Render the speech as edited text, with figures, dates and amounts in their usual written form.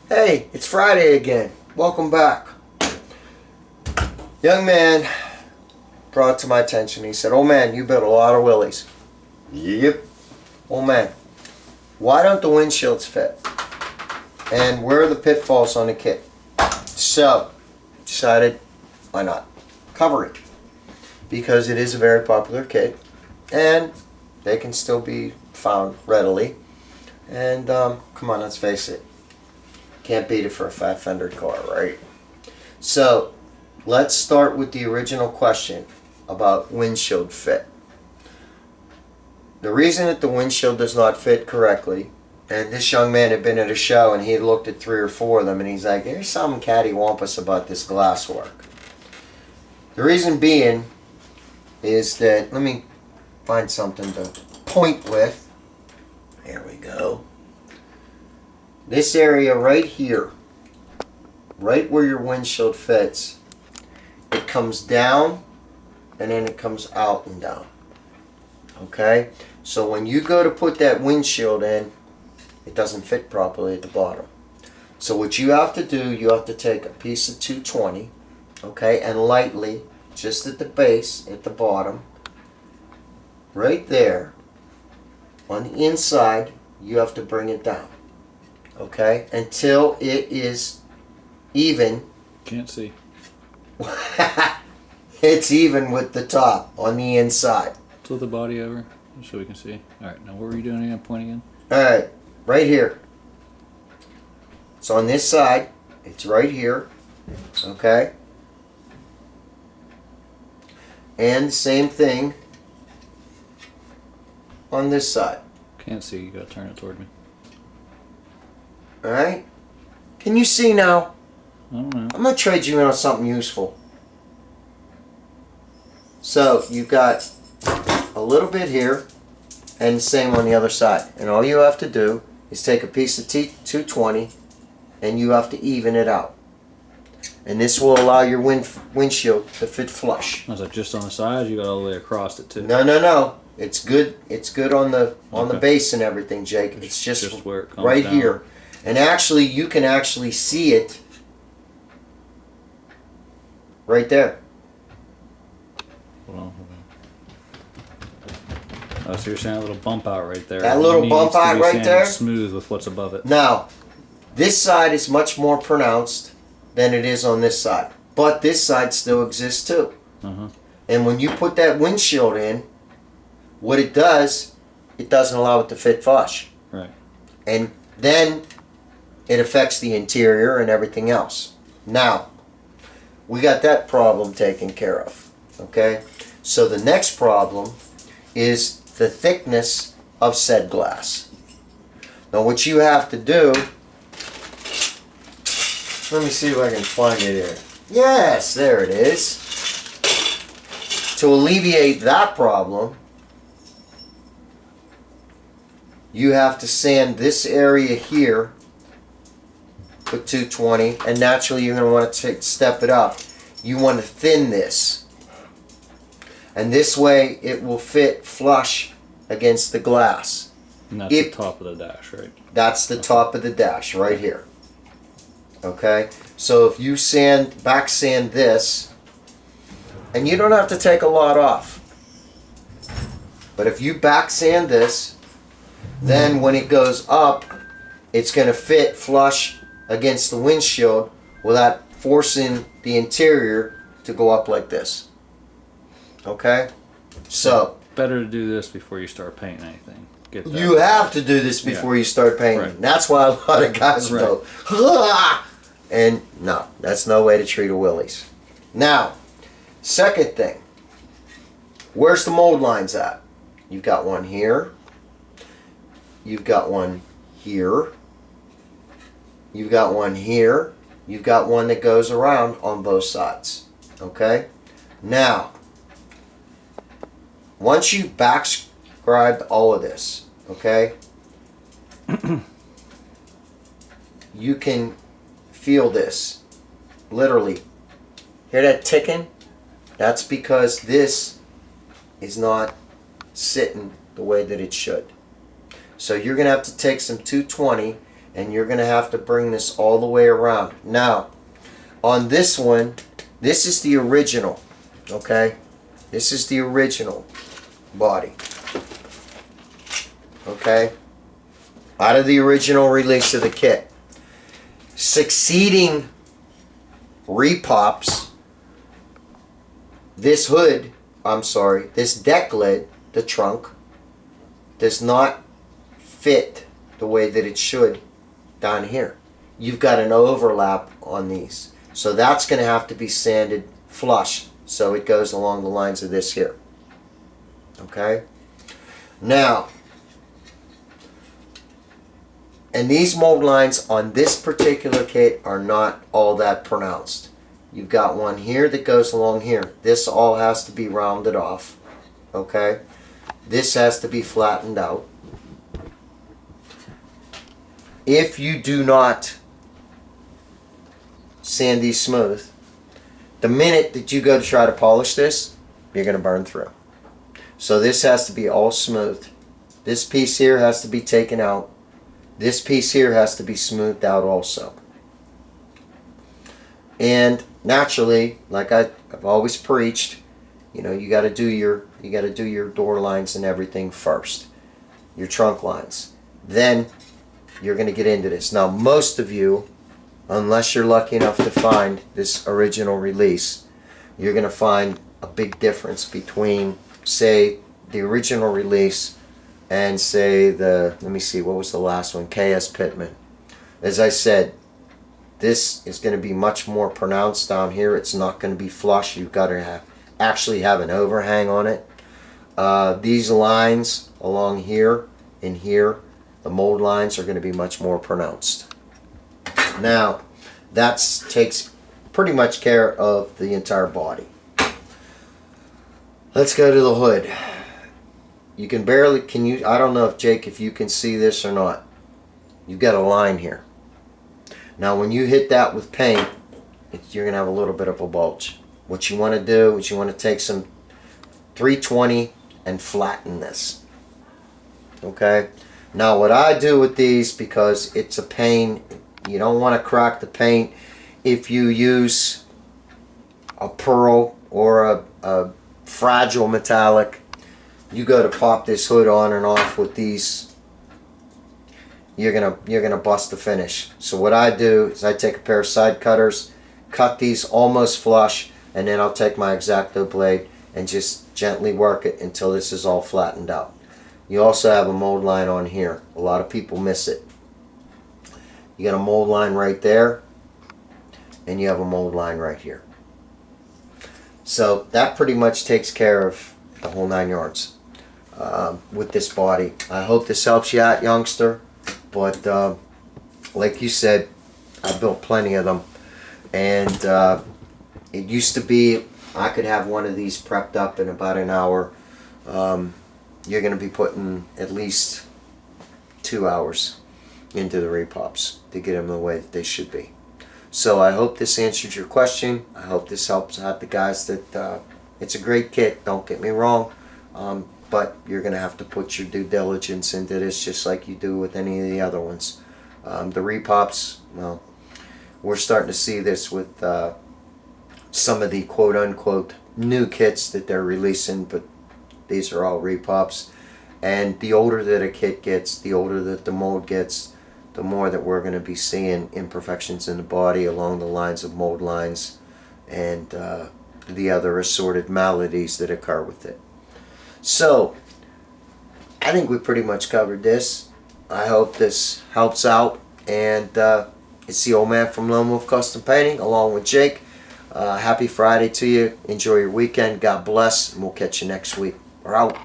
Hey, it's Friday again. Welcome back. Young man brought it to my attention. He said, "Oh man, you built a lot of Willys." Yep. "Oh man, why don't the windshields fit? And where are the pitfalls on the kit?" So, decided, why not? Cover it. Because it is a very popular kit. And they can still be found readily. And come on, let's face it. Can't beat it for a fat fender car, right? So, let's start with the original question about windshield fit. The reason that the windshield does not fit correctly, and this young man had been at a show and he had looked at 3 or 4 of them and he's like, "There's something cattywampus about this glass work." The reason being is that, let me find something to point with. There we go. This area right here, right where your windshield fits, it comes down and then it comes out and down. Okay? So when you go to put that windshield in, it doesn't fit properly at the bottom. So what you have to do, you have to take a piece of 220, okay, and lightly, just at the base, at the bottom, right there, on the inside, you have to bring it down. Okay, until it is even. Can't see. It's even with the top on the inside. Tilt the body over so we can see. Alright, now what were you doing again? Point again? Alright, right here. So on this side, it's right here. Okay. And the same thing on this side. Can't see, you gotta turn it toward me. Alright? Can you see now? I don't know. I'm going to trade you in on something useful. So, you've got a little bit here, and the same on the other side. And all you have to do is take a piece of 220, and you have to even it out. And this will allow your windshield to fit flush. Was that just on the sides? You got all the way across it too? No. It's good. It's good on the base and everything, Jake. It's just where it comes right down. here. And actually, you can actually see it right there. Hold on. Oh, so you're saying a little bump out right there. That little bump out right there? Smooth with what's above it. Now, this side is much more pronounced than it is on this side. But this side still exists too. Uh-huh. And when you put that windshield in, what it does, it doesn't allow it to fit flush. Right. And then it affects the interior and everything else. Now, we got that problem taken care of. Okay? So the next problem is the thickness of said glass. Now what you have to do, let me see if I can find it here. Yes, there it is. To alleviate that problem, you have to sand this area here with 220, and naturally you're going to want to step it up. You want to thin this, and this way it will fit flush against the glass. And that's the top of the dash, right? That's the top of the dash right here. Okay, so if you back sand this, and you don't have to take a lot off, but if you back sand this, then when it goes up, it's going to fit flush against the windshield without forcing the interior to go up like this. Okay? So, better to do this before you start painting anything. Get that. You have to do this before you start painting. Right. That's why a lot of guys go, "Ah!" And no, that's no way to treat a Willys. Now, second thing, where's the mold lines at? You've got one here. You've got one here. You've got one here. You've got one that goes around on both sides. Okay? Now, once you've backscribed all of this, okay, you can feel this. Literally. Hear that ticking? That's because this is not sitting the way that it should. So you're going to have to take some 220 and you're going to have to bring this all the way around. Now, on this one, this is the original, okay? This is the original body, okay? Out of the original release of the kit. Succeeding repops, this hood, this deck lid, the trunk, does not fit the way that it should down here. You've got an overlap on these. So that's going to have to be sanded flush so it goes along the lines of this here. Okay? Now, and these mold lines on this particular kit are not all that pronounced. You've got one here that goes along here. This all has to be rounded off. Okay? This has to be flattened out. If you do not sand these smooth, the minute that you go to try to polish this, you're going to burn through. So this has to be all smooth. This piece here has to be taken out. This piece here has to be smoothed out also. And naturally, like I've always preached, you got to do your door lines and everything first, your trunk lines. Then you're going to get into this. Now, most of you, unless you're lucky enough to find this original release, you're going to find a big difference between, say, the original release and, say, let me see, what was the last one? KS Fitment. As I said, this is going to be much more pronounced down here. It's not going to be flush. You've got to actually have an overhang on it. These lines along here and here, the mold lines are going to be much more pronounced. Now, that takes pretty much care of the entire body. Let's go to the hood. You can barely, I don't know if Jake, if you can see this or not. You've got a line here. Now, when you hit that with paint, you're going to have a little bit of a bulge. What you want to do is you want to take some 320 and flatten this. Okay? Now, what I do with these, because it's a pain, you don't want to crack the paint. If you use a pearl or a fragile metallic, you go to pop this hood on and off with these, you're gonna bust the finish. So what I do is I take a pair of side cutters, cut these almost flush, and then I'll take my X-Acto blade and just gently work it until this is all flattened out. You also have a mold line on here. A lot of people miss it. You got a mold line right there, and you have a mold line right here. So that pretty much takes care of the whole 9 yards with this body. I hope this helps you out, youngster. But like you said, I built plenty of them, and it used to be I could have one of these prepped up in about an hour. You're going to be putting at least 2 hours into the repops to get them the way that they should be. So I hope this answered your question. I hope this helps out the guys. That it's a great kit, don't get me wrong, but you're going to have to put your due diligence into this just like you do with any of the other ones. The repops, well, we're starting to see this with some of the quote-unquote new kits that they're releasing, but these are all repops. And the older that a kit gets, the older that the mold gets, the more that we're going to be seeing imperfections in the body along the lines of mold lines and the other assorted maladies that occur with it. So, I think we pretty much covered this. I hope this helps out. And it's the old man from Lone Wolf Custom Painting along with Jake. Happy Friday to you. Enjoy your weekend. God bless. And we'll catch you next week. We're out.